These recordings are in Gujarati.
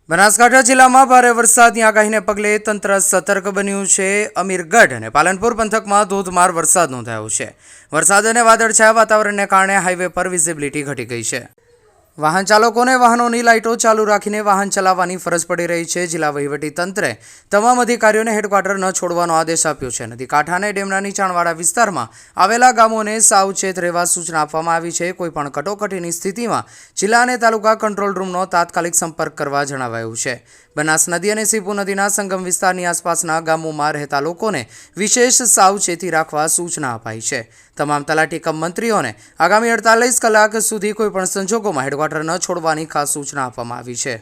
બનાસકાંઠા જિલ્લામાં ભારે વરસાદની આગાહીને પગલે તંત્ર સતર્ક બન્યું છે। અમીરગઢ અને પાલનપુર પંથકમાં ધોધમાર વરસાદ નોંધાયો છે। વરસાદ અને વાદળછાયા વાતાવરણને કારણે હાઈવે પર વિઝિબિલિટી ઘટી ગઈ છે। વાહન ચાલકોને વાહનોની લાઇટો ચાલુ રાખીને વાહન ચલાવવાની ફરજ પડી રહી છે। જિલ્લા વહીવટી તંત્રે તમામ અધિકારીઓને હેડક્વાર્ટર ન છોડવાનો આદેશ આપ્યો છે। નદી કાંઠા અને ડેમના નીચાણવાળા વિસ્તારમાં આવેલા ગામોને સાવચેત રહેવા સૂચના આપવામાં આવી છે। કોઈપણ કટોકટીની સ્થિતિમાં જિલ્લા અને તાલુકા કંટ્રોલ રૂમનો તાત્કાલિક સંપર્ક કરવા જણાવાયું છે। બનાસ નદી અને સીપુ નદીના સંગમ વિસ્તારની આસપાસના ગામોમાં રહેતા લોકોને વિશેષ સાવચેતી રાખવા સૂચના અપાઈ છે। તમામ તલાટી કમ મંત્રીઓને આગામી 48 કલાક સુધી કોઈપણ સંજોગોમાં હેડક્વાર્ટર ન છોડવાની ખાસ સૂચના આપવામાં આવી છે।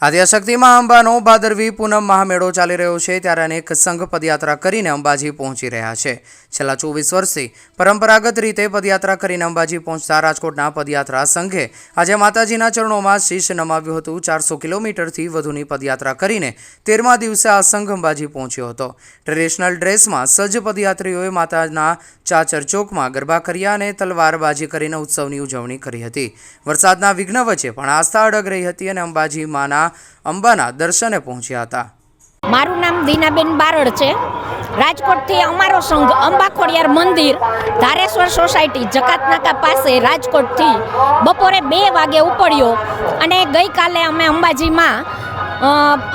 આદ્યશક્તિમાં અંબાનો ભાદરવી પૂનમ મહામેળો ચાલી રહ્યો છે, ત્યારે અનેક સંઘ પદયાત્રા કરીને અંબાજી પહોંચી રહ્યા છે। છેલ્લા 24 વર્ષથી પરંપરાગત રીતે પદયાત્રા કરીને અંબાજી પહોંચતા રાજકોટના પદયાત્રા સંઘે આજે માતાજીના ચરણોમાં શીશ નમાવ્યું હતું। 400 કિલોમીટરથી વધુની પદયાત્રા કરીને 13મા દિવસે આ સંઘ અંબાજી પહોંચ્યો હતો। ટ્રેડિશનલ ડ્રેસમાં સજ્જ પદયાત્રીઓએ માતાના ચાચર ચોકમાં ગરબા કર્યા અને તલવારબાજી કરીને ઉત્સવની ઉજવણી કરી હતી। વરસાદના વિઘ્ન વચ્ચે પણ આસ્થા અડગ રહી હતી અને અંબાજી અંબાના દર્શને પહોંચ્યા હતા। મારું નામ દીનાબેન બારડ છે। રાજકોટથી અમારો સંઘ અંબા ખોડિયાર મંદિર ધારેશ્વર સોસાયટી જકાતનાકા પાસે રાજકોટથી બપોરે 2 વાગે ઉપડ્યો અને ગઈકાલે અમે અંબાજીમાં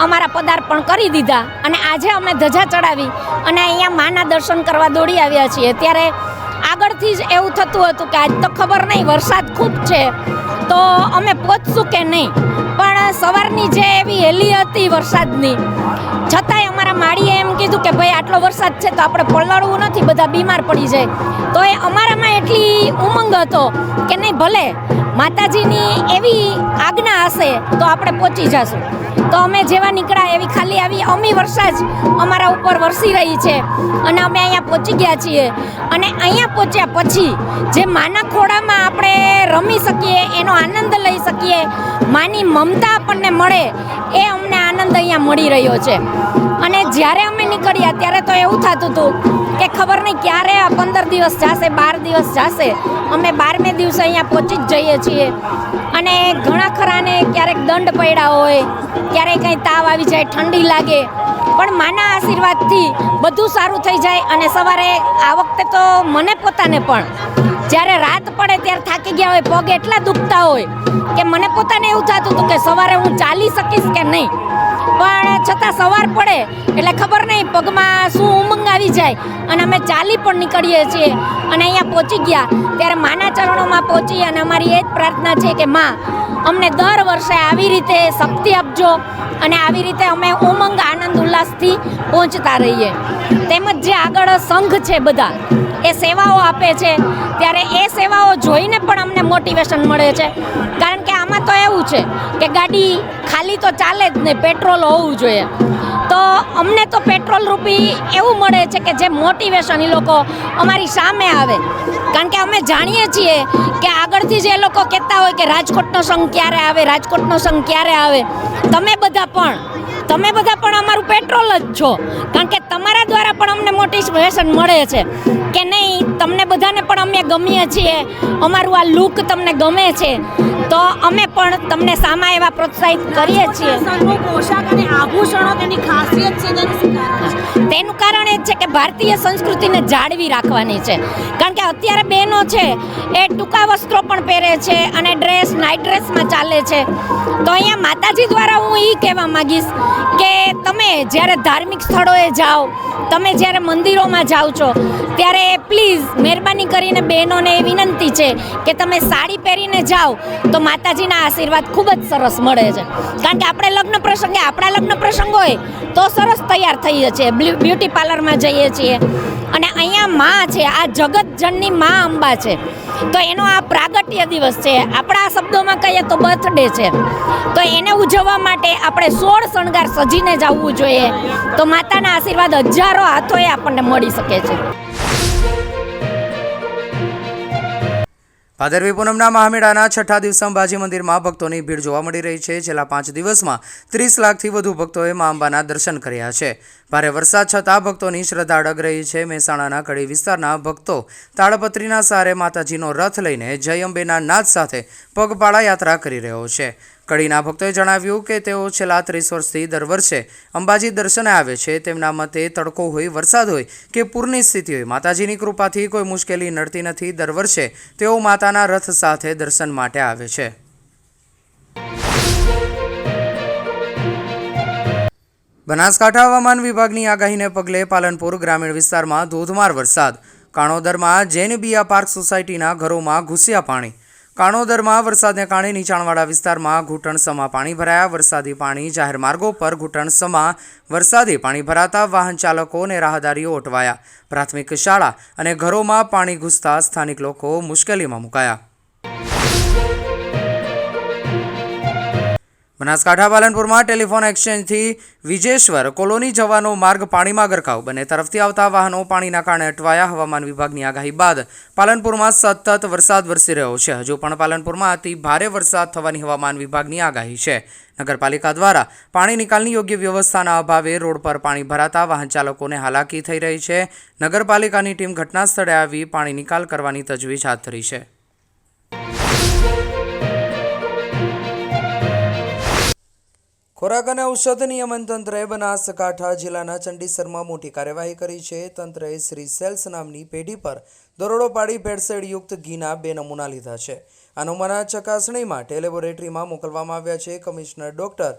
અમારા પદાર્પણ કરી દીધા અને આજે અમે ધજા ચડાવી અને અહીંયા માના દર્શન કરવા દોડી આવ્યા છીએ। ત્યારે આગળથી જ એવું થતું હતું કે આજ તો ખબર નહીં વરસાદ ખૂબ છે તો અમે પહોંચશું કે નહીં, પણ સવારની જે એવી હેલી હતી વરસાદની છતાંય અમારા માળીએ એમ કીધું કે ભાઈ આટલો વરસાદ છે તો આપણે પલળવું નથી, બધા બીમાર પડી જાય। તો એ અમારામાં એટલી ઉમંગ હતો કે નહીં ભલે માતાજીની એવી આજ્ઞા હશે તો આપણે પહોંચી જશું। તો અમે જેવા નીકળ્યા એવી ખાલી આવી અમી વર્ષા જ અમારા ઉપર વરસી રહી છે અને અમે અહીંયા પહોંચી ગયા છીએ। અને અહીંયા પહોંચ્યા પછી જે માના ખોળામાં આપણે રમી શકીએ, એનો આનંદ લઈ શકીએ, માની મમતા આપણને મળે એ અમને આનંદ અહીંયા મળી રહ્યો છે। અને જ્યારે અમે નીકળ્યા ત્યારે તો એવું થતું હતું કે ખબર નહીં ક્યારે આ 15 દિવસ જશે, 12 દિવસ જશે। અમે 12મે દિવસે અહીંયા પહોંચી જ જઈએ છીએ અને ઘણા ખરાને ક્યારેક દંડ પડ્યા હોય, ક્યારેક કંઈ તાવ આવી જાય, ઠંડી લાગે, પણ માના આશીર્વાદથી બધું સારું થઈ જાય। અને સવારે આ વખતે તો મને પોતાને પણ જ્યારે રાત પડે ત્યારે થાકી ગયા હોય, પગ એટલા દુખતા હોય કે મને પોતાને એવું થતું હતું કે સવારે હું ચાલી શકીશ કે નહીં, પણ છતાં સવાર પડે એટલે ખબર નહીં પગમાં શું ઉમંગ આવી જાય અને અમે ચાલી પણ નીકળીએ છીએ। અને અહીંયા પહોંચી ગયા ત્યારે માના ચરણોમાં પહોંચી અને અમારી એ જ પ્રાર્થના છે કે માં અમને દર વર્ષે આવી રીતે શક્તિ આપજો અને આવી રીતે અમે ઉમંગ આનંદ ઉલ્લાસથી પહોંચતા રહીએ। તેમજ જે આગળ સંઘ છે બધા એ સેવાઓ આપે છે ત્યારે એ સેવાઓ જોઈને પણ અમને મોટિવેશન મળે છે, કારણ કે આમાં તો એવું છે કે ગાડી ખાલી તો ચાલે જ નહીં, પેટ્રોલ હોવું જોઈએ। તો અમને તો પેટ્રોલ રૂપી એવું મળે છે કે જે મોટિવેશન એ લોકો અમારી સામે આવે, કારણ કે અમે જાણીએ છીએ કે આગળથી જે લોકો કહેતા હોય કે રાજકોટનો સંઘ ક્યારે આવે, રાજકોટનો સંઘ ક્યારે આવે, તમે બધા પણ અમારું પેટ્રોલ જ છો, કારણ કે તમારા દ્વારા પણ અમને મોટિવેશન મળે છે કે નહીં તમને બધાને પણ અમે ગમીએ છીએ, અમારું આ લુક તમને ગમે છે તો અમે પણ તમને સામા એવા પ્રોત્સાહિત કરીએ છીએ। પોશાક અને આભૂષણો તેની ખાસિયત છે, તેનું કારણ એ જ છે કે ભારતીય સંસ્કૃતિને જાળવી રાખવાની છે, કારણ કે અત્યારે બહેનો છે એ ટૂંકા વસ્ત્રો પણ પહેરે છે અને નાઇટ ડ્રેસમાં ચાલે છે। તો અહીંયા માતાજી દ્વારા હું એ કહેવા માંગીશ કે તમે જ્યારે ધાર્મિક સ્થળોએ જાઓ, તમે જ્યારે મંદિરોમાં જાઓ છો ત્યારે પ્લીઝ મહેરબાની કરીને બહેનોને એ વિનંતી છે કે તમે સાડી પહેરીને જાઓ તો માતાજીના આશીર્વાદ ખૂબ જ સરસ મળે છે, કારણ કે આપણે આપણા લગ્ન પ્રસંગ હોય તો સરસ તૈયાર થઈએ છીએ, બ્યુટી પાર્લરમાં જઈએ છીએ અને અહીંયા માં છે, આ જગતજનની માં અંબા છે તો એનો આ પ્રાગટ્ય દિવસ છે, આપણા શબ્દોમાં કહીએ તો બર્થડે છે, તો એને ઉજવવા માટે આપણે 16 શણગાર સજીને જવું જોઈએ તો માતાના આશીર્વાદ હજારો હાથોએ આપણને મળી શકે છે। ભાદરવી પૂનમના મહામેળાના છઠ્ઠા દિવસે અંબાજી મંદિરમાં ભક્તોની ભીડ જોવા મળી રહી છે. છેલ્લા 5 દિવસમાં 30 લાખથી વધુ ભક્તોએ મા અંબાના દર્શન કર્યા છે. ભારે વરસાદ છતાં ભક્તોની શ્રદ્ધા અડગ રહી છે. મહેસાણાના કડી વિસ્તારના ભક્તો તાળપત્રીના સહારે માતાજીનો રથ લઈને જય અંબેના નાદ સાથે પગપાળા યાત્રા કરી રહ્યો છે. કડીના ભક્તોએ જણાવ્યું કે તેઓ છેલ્લા 30 વર્ષથી દર વર્ષે અંબાજી દર્શને આવે છે. તેમના મતે તડકો હોય, વરસાદ હોય કે પૂરની સ્થિતિ હોય, માતાજીની કૃપાથી કોઈ મુશ્કેલી નડતી નથી. દર વર્ષે તેઓ માતાના રથ સાથે દર્શન માટે આવે છે. બનાસકાંઠા હવામાન વિભાગની આગાહીને પગલે પાલનપુર ગ્રામીણ વિસ્તારમાં ધોધમાર વરસાદ. કાણોદરમાં જૈન બિયા પાર્ક સોસાયટીના ઘરોમાં ઘૂસ્યા પાણી. કાણોદરમાં વરસાદને કારણે નીચાણવાળા વિસ્તારમાં ઘૂંટણસમા પાણી ભરાયા. વરસાદી પાણી જાહેર માર્ગો પર ઘૂંટણસમા વરસાદી પાણી ભરાતા વાહન ચાલકો અને રાહદારીઓ અટવાયા. પ્રાથમિક શાળા અને ઘરોમાં પાણી ઘૂસતા સ્થાનિક લોકો મુશ્કેલીમાં મુકાયા. બનાસકાંઠા પાલનપુરમાં ટેલિફોન એક્સચેન્જથી વિજેશ્વર કોલોની જવાનો માર્ગ પાણીમાં ગરકાવ. બંને તરફથી આવતા વાહનો પાણીના કારણે અટવાયા. હવામાન વિભાગની આગાહી બાદ પાલનપુરમાં સતત વરસાદ વરસી રહ્યો છે. હજુ પણ પાલનપુરમાં અતિ ભારે વરસાદ થવાની હવામાન વિભાગની આગાહી છે. નગરપાલિકા દ્વારા પાણી નિકાલની યોગ્ય વ્યવસ્થાના અભાવે રોડ પર પાણી ભરાતા વાહન ચાલકોને હાલાકી થઈ રહી છે. નગરપાલિકાની ટીમ ઘટના સ્થળે આવી પાણી નિકાલ કરવાની તજવીજ હાથ ધરી છે. ખોરાક અને ઔષધ નિયમન તંત્રએ બનાસકાંઠા જિલ્લાના ચંડીસરમાં મોટી કાર્યવાહી કરી છે. તંત્રએ શ્રી સેલ્સ નામની પેઢી પર દરોડો પાડી ભેળસેળયુક્ત ઘીના 2 નમૂના લીધા છે. આ નમૂના ચકાસણી માટે લેબોરેટરીમાં મોકલવામાં આવ્યા છે. Commissioner doctor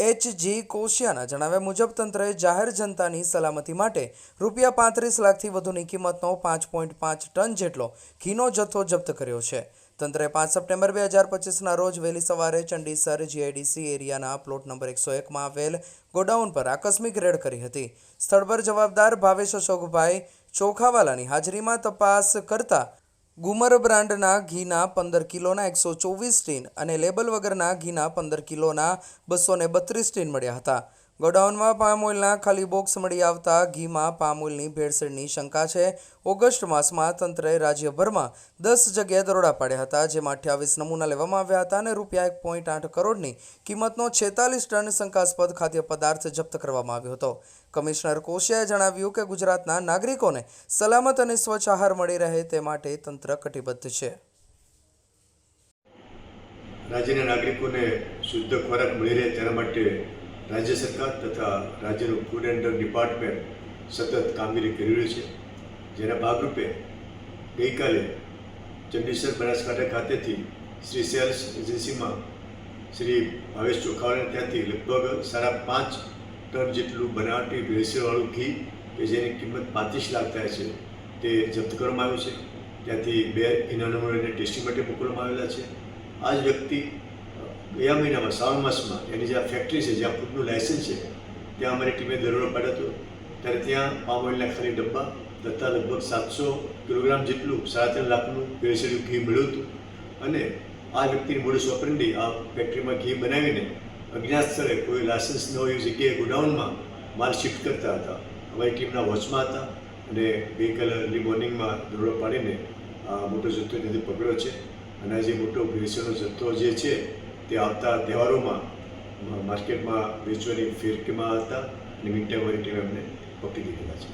H.G. કોશિયાના જણાવ્યા મુજબ તંત્રએ જાહેર જનતાની સલામતી માટે ₹35 લાખથી વધુની કિંમતનો 5.5 ટન જેટલો ઘીનો જથ્થો જપ્ત કર્યો છે. તંત્રે 5 સપ્ટેમ્બર 2025ના રોજ વહેલી સવારે ચંડીસર GIDC એરિયાના પ્લોટ નંબર 101માં આવેલ ગોડાઉન પર આકસ્મિક રેડ કરી હતી. સ્થળ પર જવાબદાર ભાવેશ અશોકભાઈ ચોખાવાલાની હાજરીમાં તપાસ કરતા ગુમર બ્રાન્ડના ઘીના 15 કિલોના 124 ટીન અને લેબલ વગરના ઘીના 15 કિલોના 232 ટીન મળ્યા હતા. ગોડાઉનમાં પામ ઓઇલના ખાલી બોક્સ મળી આવતા ઘીમાં પામ ઓઇલની ભેળસેળની શંકા છે. ઓગસ્ટ માસમાં તંત્રએ રાજ્યભરમાં 10 જગ્યાએ દરોડા પાડ્યા હતા, જેમાં 28 નમૂના લેવામાં આવ્યા હતા અને ₹1.8 કરોડની કિંમતનો 46 ટન શંકાસ્પદ ખાદ્ય પદાર્થ જપ્ત કરવામાં આવ્યો હતો. કમિશનર કોશિયાએ જણાવ્યું કે ગુજરાતના નાગરિકોને સલામત અને સ્વચ્છ આહાર મળી રહે તે માટે તંત્ર કટિબદ્ધ છે. રાજ્યના નાગરિકોને શુદ્ધ ખોરાક મળી રહે તેના માટે રાજ્ય સરકાર તથા રાજ્યનું ફૂડ એન્ડ ડ્રગ ડિપાર્ટમેન્ટ સતત કામગીરી કરી રહ્યું છે. જેના ભાગરૂપે ગઈકાલે ચંડીસર બનાસકાંઠા ખાતેથી શ્રી સેલ્સ એજન્સીમાં શ્રી ભાવેશ ચોખાવાળાને ત્યાંથી લગભગ 5.5 ટન જેટલું બનાવટી ભેળસેળવાળું ઘી કે જેની કિંમત 35 લાખ થાય છે તે જપ્ત કરવામાં આવ્યું છે. ત્યાંથી 2 ઘીના નમૂનાને ટેસ્ટિંગ માટે મોકલવામાં આવેલા છે. આ જ વ્યક્તિ ગયા મહિનામાં શ્રાવણ માસમાં એની જે ફેક્ટરી છે જ્યાં ફૂડનું લાયસન્સ છે ત્યાં અમારી ટીમે દરોડો પાડ્યો હતો. ત્યારે ત્યાં પામ ઓઇલના ખાલી ડબ્બા તથા લગભગ 700 કિલોગ્રામ જેટલું 3.5 લાખનું ભેળસેળિયું ઘી મળ્યું હતું. અને આ વ્યક્તિની મોડસ ઓપરેન્ડી આ ફેક્ટરીમાં ઘી બનાવીને અજ્ઞાત સ્થળે કોઈ લાયસન્સ ન હોય એવી જગ્યાએ ગોડાઉનમાં માલ શિફ્ટ કરતા હતા. અમારી ટીમના વોચમાં હતા અને ગઈકાલે અર્લી મોર્નિંગમાં દરોડો પાડીને આ મોટો જથ્થો ત્યાંથી પકડ્યો છે. અને આ જે મોટો ભેળસેળનો જથ્થો જે છે તે આવતા તહેવારોમાં માર્કેટમાં વેચવાની ફિરકીમાં હતા અને મીન ટાઈમ અમારી ટીમે અમને પકડી લીધેલા છે.